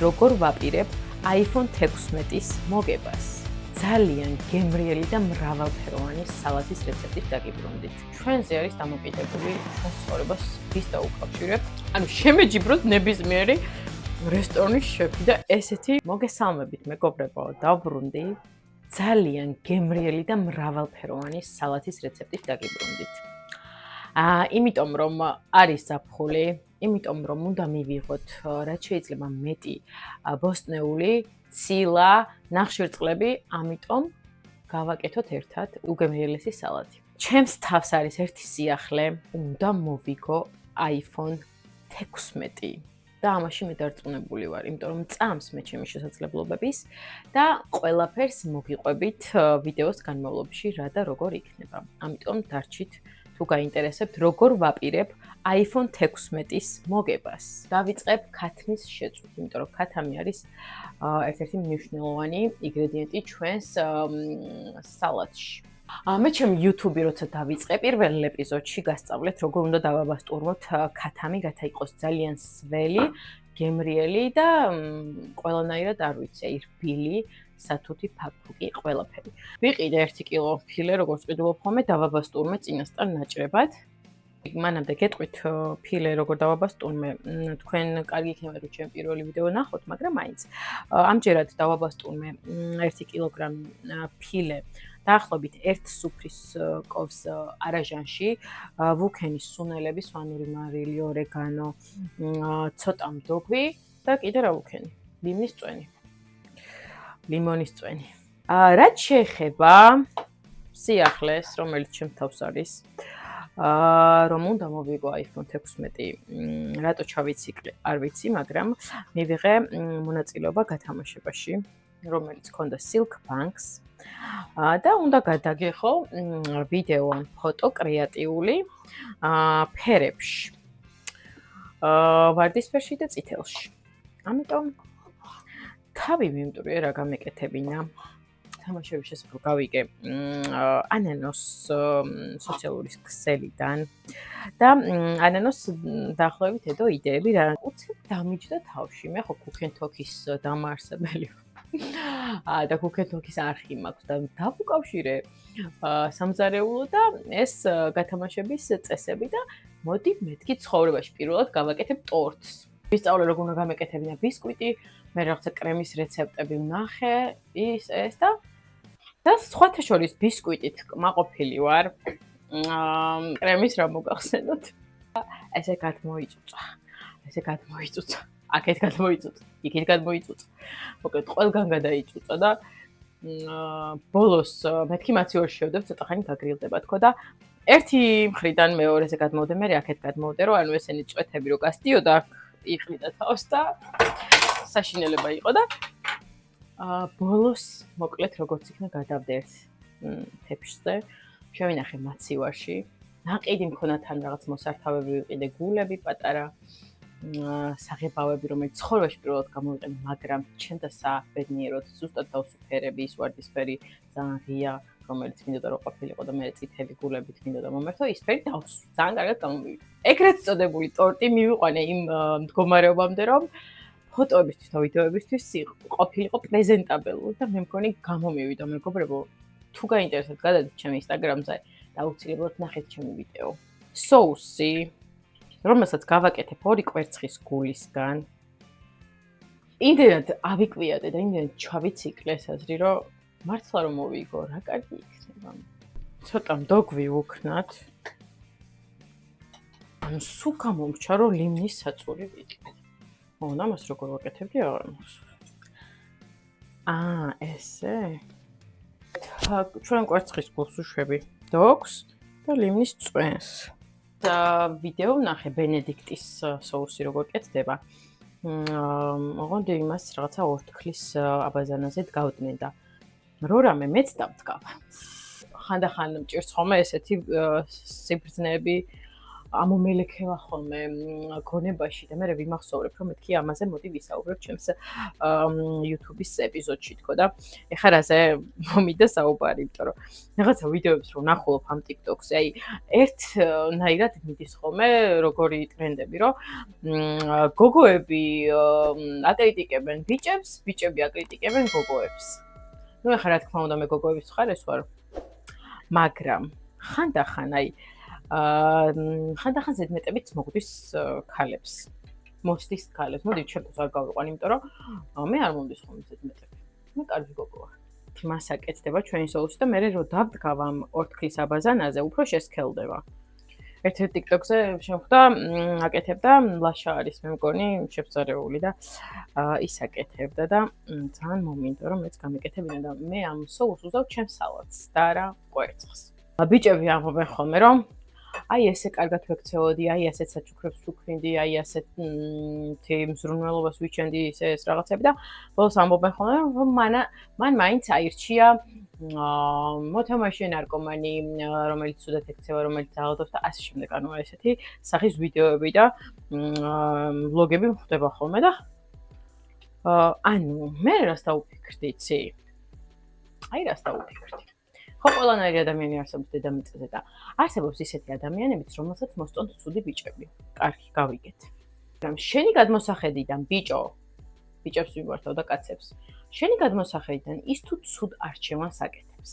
როგორ ვაპირებ iPhone 16-ის მოგებას. ძალიან გემრიელი და მრავალფეროვანი სალათის რეცეპტით დაგიბრუნდით. ჩვენზე არის დამოკიდებული ჩვენს ცხოვრებას ვის დაუკავშირებთ. ანუ შემეჯიბროთ ნებისმიერი რესტორნის შეფი და ესეთი მოგესალმებით მეგობრებო, დავბრუნდი ძალიან გემრიელი და მრავალფეროვანი სალათის რეცეპტით დაგიბრუნდით. იმიტომ რომ არის ზაფხული, იმიტომ რომ უნდა მივიღოთ რაც შეიძლება მეტი ბოსტნეული, ცილა, ნახშირწყლები, ამიტომ გავაკეთოთ ერთად უგემრიელესი სალათი. ჩემს თავს არის ერთი სიახლე, უნდა მოვიგო iPhone 16 და ამაში მე დარწმუნებული ვარ, იმიტომ რომ წამს მე ჩემი შესაძლებლობების და ყველაფერს მოგიყვებით ვიდეოს განმავლობაში რა და როგორ იქნება. ამიტომ დარჩით თუ გაინტერესებთ როგორ ვაპირებ iPhone 16-ის მოგებას. დავიწყებ ქათმის შეწვით, იმიტომ რომ ქათამი არის ერთ-ერთი მნიშვნელოვანი ინგრედიენტი ჩვენს სალათში. მე ჩემ YouTube-ი როცა დავიწყე, პირველ ეპიზოდში გასწავლეთ როგორ უნდა დავაბასტურმოთ ქათამი, რათა იყოს ძალიან სველი, გემრიელი და ყველანაირად არ ვიცი, რბილი, სათუთი, ფაგფუგი, ყველაფერი. ვიყიდე 1 კილო ფილე, როგორც ვყიდულობ ხოლმე, დავაბასტურმე წინასწარ ნაჭრებად. მანამდე გეტყვით ფილე როგორ დავაბასტურმე, თქვენ კარგი იქნება თუ ჩემ პირველი ვიდეო ნახოთ, მაგრამ მაინც. ამჯერად დავაბასტურმე 1 კილოგრამი ფილე დაახლოებით 1 სუფრის კოვს არაჟანში, ვუქენის სუნელები, სვანური მარილი, ორეგანო, ცოტა მდოგვი და კიდე რა ვუქენი? ლიმნის წვენი. ლიმონის წვენი. რაც შეეხება სიახლეს, რომელიც ჩემ თავს არის, რომ უნდა მოვიგო iPhone 16, რატო ჩავიციკლე, არ ვიცი, მაგრამ მივიღე მონაწილეობა გათამაშებაში, რომელიც ჰქონდა Silkbanks და უნდა გადაგეხო ვიდეო ან ფოტო კრეატიული ფერებში. ვარდისფერში და წითელში. ამიტომ თავი მიმტვრია რა გამეკეთებინა. თამაშების შესაძლებლად გავიგე ანანოს სოციალური ქსელიდან და ანანოს დაახლოებით ედო იდეები რა უცებ დამიჯდა თავში. მე ხო კუკენთოქის დამაარსებელი და კუკენთოქის არხი მაქვს და დავუკავშირე სამზარეულო და ეს გათამაშების წესები და მოდი მეთქი ცხოვრებაში პირველად გავაკეთებ ტორტს. ვისწავლე როგორ უნდა გამეკეთებინა ბისკვიტი, მე რაღაცა კრემის რეცეპტები ვნახე, ეს და სხვათა შორის ბისკვიტით კმაყოფილი ვარ. კრემის რა მოგახსენოთ? ესე გადმოიწუწა. აქეთ გადმოიწუწა, იქით გადმოიწუწა. მოკლედ ყველგან გადაიწუწა და ბოლოს მეთქი მაცივარში შევდებ, ცოტა ხანი გაგრილდება თქო და ერთი მხრიდან მეორეზე გადმოვდე, მე აქეთ გადმოვდე, რომ ანუ ესენი წვეთები რო გასდიოდა, იყრიდა თავს და საშინელება იყო და ბოლოს მოკლედ როგორც იქნა გადავდე ერთ თეფშზე, შევინახე მაცივარში, ნაყიდი მქონა თან რაღაც მოსართავები ვიყიდე, გულები პატარა, საღებავები, რომელიც ცხოვრებაში პირველად გამოვიყენე, მაგრამ ჩემ და საბედნიეროდ ზუსტად დავსუფერები, ის ვარდისფერი ძალიან ღია, რომელიც მინდოდა რომ ყოფილიყო და მე წითელი გულებით მინდოდა მომერთო, ის ფერი ძალიან კარგად გამომივიდა. ეგრეთ წოდებული ტორტი მივიყვანე იმ მდგომარეობამდე, რომ ფოტოებისთვის და ვიდეოებისთვის ყოფილიყო პრეზენტაბელური და მე მგონი გამომივიდა, მეგობრებო. თუ გაინტერესებთ, გადადით ჩემი Instagram-ზე და აუცილებლად ნახეთ ჩემი ვიდეო. სოუსი, რომელსაც გავაკეთებ 2 კვერცხის გულისგან. იმდენად ავიკვიადე და იმდენად ჩავიციკლე ეს აზრი, რომ მართლა რომ მოვიგო, რა კარგი იქნება. ცოტა მდოგვი ვუქნათ. ანუ სულ გამომრჩა, რომ ლიმნის საწური ვიყიდე. და მას როგორ ვაკეთებდი, აღარ მახსოვს. ესე. ჩვენ კვერცხის გულს ვუშვები დოქს და ლიმნის წვენს. და ვიდეო ვნახე ბენედიქტის სოუსი როგორ კეთდება. ოღონდ იმას რაღაცა ორთქლის აბაზანაზე დგავდნენ და რო რამე მეც დავდგავ. ხანდახან მჭირს ხოლმე ესეთი სიბრძნეები ამომელექება ხოლმე გონებაში და მე ვიმახსოვრებ, რომ მეთქი ამაზე მოდი ვისაუბრებ ჩემს YouTube-ის ეპიზოდში თქო და ეხლა რაზე მომიდა საუბარი, იმიტომ რომ რაღაცა ვიდეოებს რომ ნახულობ ამ TikTok-ზე, აი ერთნაირად მიდის ხოლმე როგორი ტრენდები, რომ გოგოები აკრიტიკებენ ბიჭებს, ბიჭები აკრიტიკებენ გოგოებს. ნუ ეხლა რა თქმა უნდა მე გოგოების მხარეს ვარ, მაგრამ ხანდახან აი ხანდახან ზედმეტებით მოგვდის ქალებს. მოსდის ქალებს. მოდი ჩემთვის არ გავიყვან, იმიტომ რომ მე არ მომდის ხოლმე ზედმეტები. მე კარგი გოგო ვარ. მას აკეთდება ჩვენი სოუსი და მე რო დავდგავ ამ ორთქლის აბაზანაზე, უფრო შესქელდება. ერთ-ერთ TikTok-ზე შემხვდა, აკეთებდა ლაშა არის მე მგონი შებზარეული და ის აკეთებდა და ძალიან მომინდა რომ მეც გამეკეთებინა და მე ამ სოუსს ვუზავ ჩემს სალატს და არა კვერცხს. ბიჭები ამბობენ ხოლმე რომ აი ესე კარგად ვექცეოდი, აი ასეთ საჩუქრებს ვუქრინდი, აი ასეთ მზრუნველობას ვიჩენდი ეს რაღაცები და ბოლოს ამბობენ ხოლმე რომ მან მაინც აირჩია მოთამაშე ნარკომანი, რომელიც ცუდად ექცევა, რომელიც აღადობს და ასე შემდეგ. ანუ ესეთი სახის ვიდეოები და ვლოგები მხდება ხოლმე და ანუ მე რას დავუფიქრდი, იცი? აი რას დავუფიქრდი. ხო, ყველანაირი ადამიანი არსებობს დედამიწაზე და არსებობს ისეთი ადამიანებიც, რომელსაც მოსწონთ ცუდი ბიჭები. კარგი, გავიგეთ. მაგრამ შენი გადმოსახედიდან ბიჭებს ვიმართავ და კაცებს. შენი გადმოსახედიდან ის თუ ცუდ არჩევანს აკეთებს.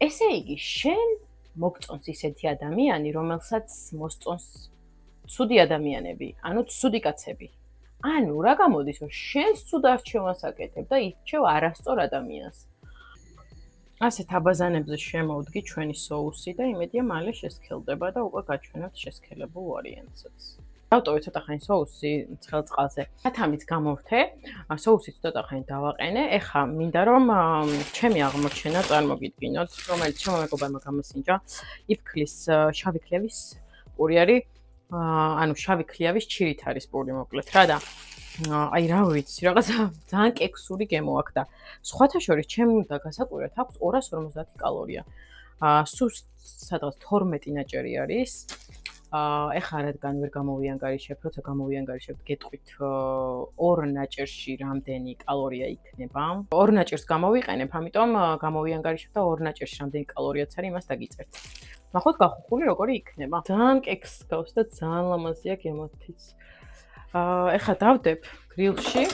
ესე იგი, შენ მოგწონს ისეთი ადამიანი, რომელსაც მოსწონს ცუდი ადამიანები, ანუ ცუდი კაცები. ანუ რა გამოდის, რომ შენ ცუდ არჩევანს აკეთებ და ირჩევ არასწორ ადამიანს. ასეთ აბაზანებზე შემოვდგი ჩვენი სოუსი და იმედია მალე შესქელდება და უკვე გაჩვენებთ შესქელებულ ვარიანტსაც. დავტოვე ცოტა ხანი სოუსი ცხელ წყალზე. მათამიც გამოვრთე, სოუსიც ცოტა ხანი დავაყენე. ეხლა მინდა რომ ჩემი აღმოჩენა წარმოგიდგინოთ, რომელიც ჩემო მეგობარმა გამოსინჯა. იფქლის შავი ქლიავის პური არის, ანუ შავი ქლიავის ჩირით არის პური მოკლედ რა და აი რა ვიცი, რაღაცა ძალიან კექსური გემო აქვს და სხვათა შორის ჩემი უნდა გასაკვირად აქვს 250 კალორია. სულ სადღაც 12 ნაჭერი არის. ეხლა რადგან ვერ გამოვიანგარიშებ, როცა გამოვიანგარიშებ, გეტყვით 2 ნაჭერში რამდენი კალორია იქნება. 2 ნაჭერს გამოვიყენებ, ამიტომ გამოვიანგარიშებ და 2 ნაჭერში რამდენი კალორიაც არის, იმას დაგიწერთ. ნახოთ გახუხული როგორი იქნება. ძალიან კექს გავს და ძალიან ლამაზია გემოთიც. ეხლა დავდებ გრილში.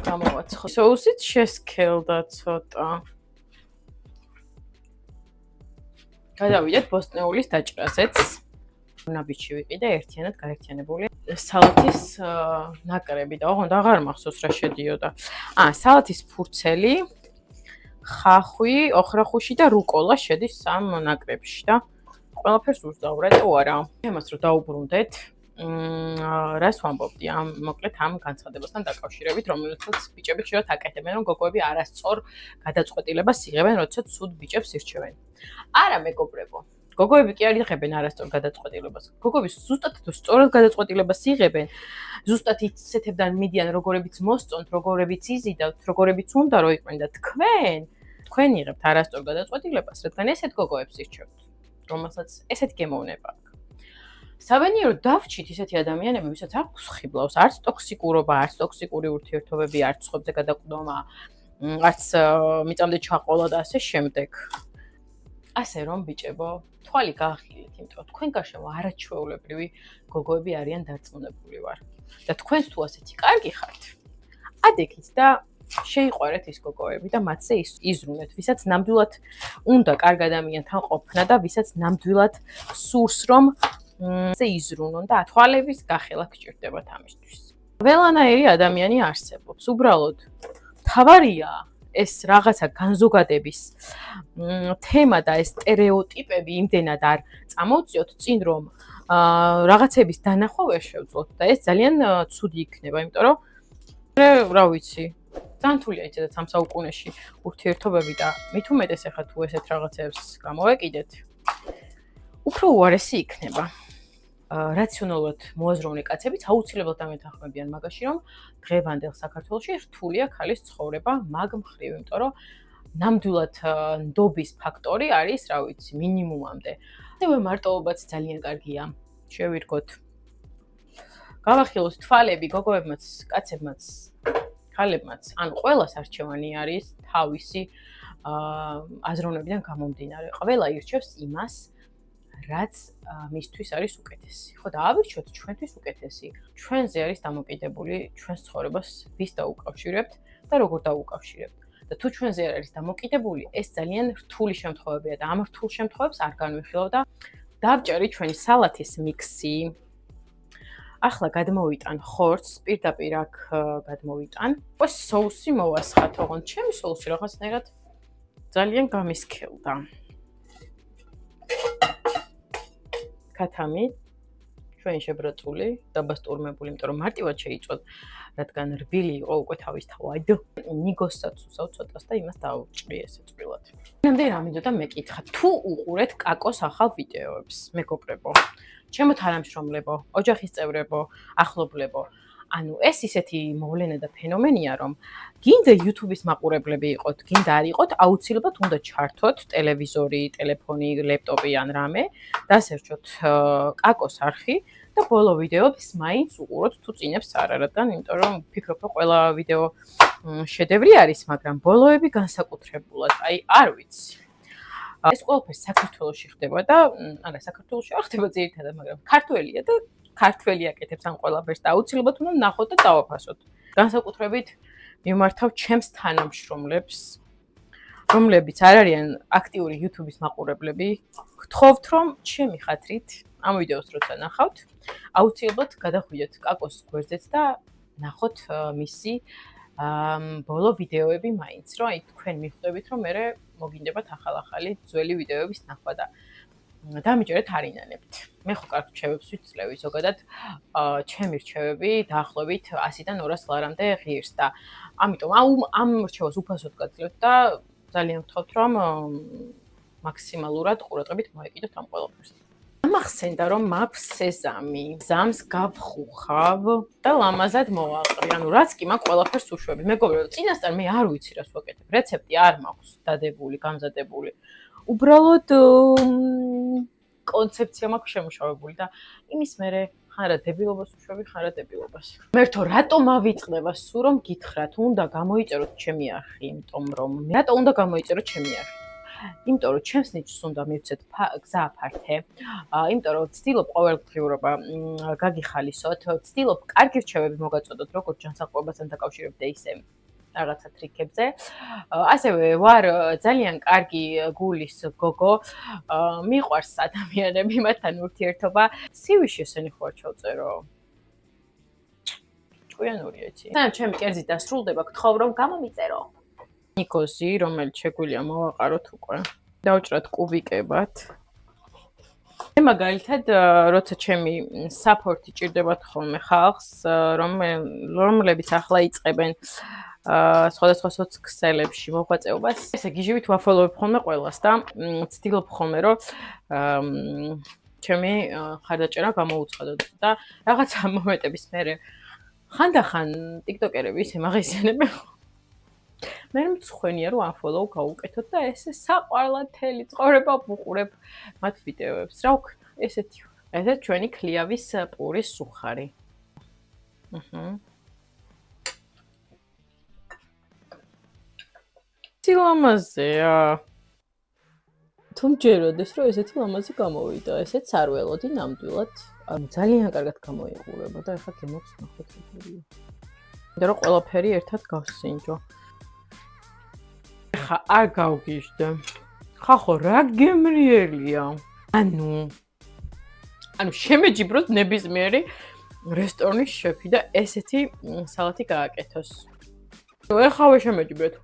გამოვაცხო. სოუსიც შესქელდა ცოტა. გადავიდეთ ბოსტნეულის დაჭრაზეც. ნაბიჯი ვიყიდე ერთიანად გაერთიანებული სალათის ნაკრები და ოღონდ აღარ მახსოვს რა შედიოდა. სალათის ფურცელი, ხახვი, ოხრახუში და რუკოლა შედის ამ ნაკრებში და ყველაფერს ვუსწავლ რატო არა. იმას რომ დაუბრუნდეთ. რას ვამბობდი მოკლედ ამ განცხადებასთან დაკავშირებით, რომელსაც ბიჭები ხშირად აკეთებენ, რომ გოგოები არასწორ გადაწყვეტილებას იღებენ, როდესაც ცუდ ბიჭებს ირჩევენ. არა მეგობრებო, გოგოები კი არ იღებენ არასწორ გადაწყვეტილებას. გოგოები ზუსტად სწორად გადაწყვეტილებას იღებენ, ზუსტად ისეთებთან მიდიან, როგორებიც მოსწონთ, როგორებიც იზიდავთ, როგორებიც უნდა რომ იყვნენ და თქვენ იღებთ არასწორ გადაწყვეტილებას, რადგან ესეთ გოგოებს ირჩევთ, რომელსაც ესეთი გემოვნება აქვს. საბედნიეროდ დავჭით ისეთი ადამიანები, ვისაც არ ხიბლავს, არც ტოქსიკურობა, არც ტოქსიკური ურთიერთობები, არც სხვებზე გადაკვდომა, არც მიწამდე ჩაყოლა და ასე შემდეგ. ასე რომ ბიჭებო, თვალი გაახილეთ, იმიტომ რომ თქვენ გარშემო არაჩვეულებრივი გოგოები არიან დარწმუნებული ვარ. და თქვენს თუ ასეთი კარგი ხართ, ადექით და შეიყვარეთ ის გოგოები და მათზე იზრუნეთ, ვისაც ნამდვილად უნდა კარგ ადამიანთან ყოფნა და ვისაც ნამდვილად სურს რომ იზრუნონ და თვალების გახელა გჭირდებათ ამისთვის. ყველანაირი ადამიანი არსებობს. უბრალოდ თავარია ეს რაღაცა განზოგადების თემა და ეს სტერეოტიპები იმდენად არ წამოვწიოთ წინ რომ რაღაცების დანახვა ვერ შევძლოთ და ეს ძალიან ცუდი იქნება, იმიტომ რომ რა ვიცი, ძალიან რთულია იცოდეთ ამ საუკუნეში ურთიერთობები და მით უმეტეს ახლა თუ ესეთ რაღაცებს გამოვეკიდეთ, უფრო უარესი იქნება. რაციონალურად მოაზროვნე კაცებიც აუცილებლად დამეთანხმებიან მაგაში, რომ დღევანდელ საქართველოში რთულია ქალის ცხოვრება მაგ მხრივ, იმიტომ რომ ნამდვილად ნდობის ფაქტორი არის, რა ვიცი, მინიმუმამდე ასევე მარტოობაც ძალიან კარგია. შევირგოთ. გავახილოთ თვალები გოგოებმაც, კაცებმაც, ხალებმაც. ანუ ყველას არჩევანი არის თავისი აზროვნებიდან გამომდინარე. ყველა ირჩევს იმას, რაც მისთვის არის უკეთესი. ხო, დაავირჩიოთ ჩვენთვის უკეთესი. ჩვენზე არის დამოკიდებული ჩვენს ცხოვრებას ვის დაუკავშირებთ და როგორ დაუკავშირებთ. და თუ ჩვენზე არ არის დამოკიდებული, ეს ძალიან რთული შემთხვევებია და ამ რთულ შემთხვევებს არ განვიხილავ და დავჭერი ჩვენი სალათის მიქსი. ახლა გადმოვიტან ხორცს, პირდაპირ აქ გადმოვიტან. ეს соуსი მოვასხათ, ოღონდ ჩემი соуსი რაღაცნაირად ძალიან გამისქელდა. ქათამი ჩვენი შებრაწული, დაბასტურმებული, იმიტომ რომ მარტივად შეიწვოდ, რადგან რბილი იყო უკვე თავისთავად. ნიგოსაც უსავ ცოტას და იმას დავჭრი ესე წვრილად. ნამდვილად რა მინდოდა მეკითხა, თუ უყურეთ კაკოს ახალ ვიდეოებს, მეგობრებო, ჩემო თანამშრომლებო, ოჯახის წევრებო, ახლობლებო. ანუ ეს ისეთი მოვლენა და ფენომენია, რომ გინდა YouTube-ის მაყურებლები იყოთ, გინდა არ იყოთ, აუცილებლად უნდა ჩართოთ ტელევიზორი, ტელეფონი, ლეპტოპი ან რამე, დასერჩოთ კაკოს არხი და ბოლო ვიდეოებს მაინც უყუროთ თუ წინებს არ არადგან, იმიტომ რომ ვფიქრობ, რომ ყველა ვიდეო შედევრი არის, მაგრამ ბოლოები განსაკუთრებულად, აი არ ვიცი. ეს ყველაფერი საქართველოში ხდება და არა, საქართველოში არ ხდება ძირითადად, მაგრამ ქართველია და ქართველი აკეთებს ამ ყველაფერს და აუცილებლად უნდა ნახოთ და დავაფასოთ. განსაკუთრებით მიმართავ ჩემს თანამშრომლებს, რომლებიც არ არიან აქტიური YouTube-ის მაყურებლები, გთხოვთ, რომ ჩემი ხათრით ამ ვიდეოს როცა ნახავთ, აუცილებლად გადახვიდეთ კაკოს გვერდზეც და ნახოთ მისი ბოლო ვიდეოები მაინც, რომ აი თქვენ მიხვდებით, რომ მე მოგინდებათ ახალ-ახალი ძველი ვიდეოების ნახვა და დამიჯერეთ არ ინანებთ. მე ხო კარგ რჩევებს ვიწლევი, ზოგადად ჩემი რჩევები დაახლოებით 100-დან 200 ლარამდე ღირს და ამიტომ ამ რჩევას უფასოდ გაძლევთ და ძალიან ვთხოვთ, რომ მაქსიმალურად ყურადღებით მოეკიდოთ ამ ყველაფერს. ამახსენდა, რომ მაქვს სეზამი, ზამს გავხუხავ და ლამაზად მოვაყრი. ანუ რაც კი მაქვს ყველაფერს უშვები. მეგობრებო, წინასწარ მე არ ვიცი რას ვაკეთებ. რეცეპტი არ მაქვს დადებული, გამზადებული. უბრალოდ კონცეფცია მაქვს შემუშავებული და იმის მერე ხარა დებილობას უშვები, ხარა დებილობას. მერთო რატომ ავიწყდება სულ რომ გითხრათ, უნდა გამოიწეროთ ჩემი არხი, იმიტომ რომ რატო უნდა გამოიწეროთ ჩემი არხი? იმიტომ რომ ჩემს ნიჭს უნდა მივცეთ გზა აფართე. იმიტომ რომ ვცდილობ ყოველდღიურობა გაგიხალისოთ, ვცდილობ კარგი რჩევები მოგაწოდოთ, როგორც ჯანსაღმობასთან დაკავშირებით ისე რაღაცა ტრიკებზე. ასევე ვარ ძალიან კარგი გულის გოგო. მიყვარს ადამიანები, მათთან ურთიერთობა. სივიში ესენი ხო არ ჩავწერო? ჭკვიანურია იცი. და ჩემი კერძი დასრულდება, გთხოვ რომ გამომიწერო. ნიკოზი, რომელიც შეგვიძლია მოვაყაროთ უკვე. დავჭრათ კუბიკებად. მე მაგალითად, როცა ჩემი საპორტი ჭირდებათ ხოლმე ხალხს, რომლებიც ახლა იწყებენ სხვადასხვა სოციქსელებში მოღვაწეობას. ესე გიჟივით ვაფოლოვებ ხოლმე ყველას და ვცდილობ ხოლმე რომ ჩემი ხარდაჭერა გამოუცხადოთ და რაღაცა მომენტების მერე ხანდახან ტიკტოკერები ისე მაღიზიანებენ. მე მწხვენია რომ unfollow გავუკეთოთ და ესე საყვარლად თელი ცხოვრება ვუყურებ მათ ვიდეოებს. რა ვქნა, ესეთი. ეს ჩვენი ქლიავის პურის სუხარი. ლამაზია. თუ მჯეროდეს, რომ ესეთი ლამაზი გამოვიდა, ესეც არ ველოდი ნამდვილად. ძალიან კარგად გამოიყურება და ეხლა გემოც ნახოთ ვიდეო. და რომ ყველაფერი ერთად გავსინჯო. ეხლა არ გავგიჟდე. ხახო რა გემრიელია. ანუ შემეჯიბროთ ნებისმიერი რესტორნის შეფი და ესეთი სალათი გააკეთოს. ეხლა შემეჯიბრეთ.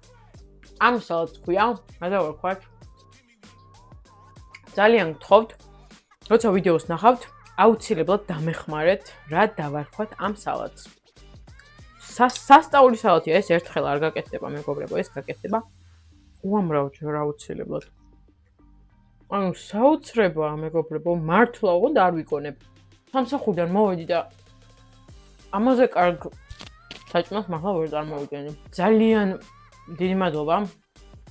ამ სალათს ქვია, გადავარქვათ. ძალიან გთხოვთ, როცა ვიდეოს ნახავთ, აუცილებლად დამეხმარეთ, რა დავარქვათ ამ სალათს. სასწაული სალათია, ეს ერთხელ არ გაკეთდება, მეგობრებო, ეს გაკეთდება უამრავჯერ აუცილებლად. ანუ საოცრებაა, მეგობრებო, მართლა უყოდ არ ვიგონებ. სამსახურიდან მოვედი და ამაზე კარგ საჭმელს მართლა ვერ წარმოვიდგენდი. ძალიან დიდი მადლობა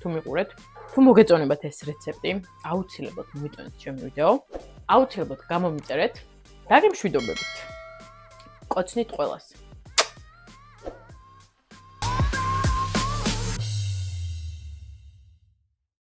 თუ მიყურეთ. თუ მოგეწონებათ ეს რეცეპტი, აუცილებლად მოიწონეთ ჩემი ვიდეო, აუცილებლად გამომიწერეთ და გემშვიდობებით. კოცნით ყველას.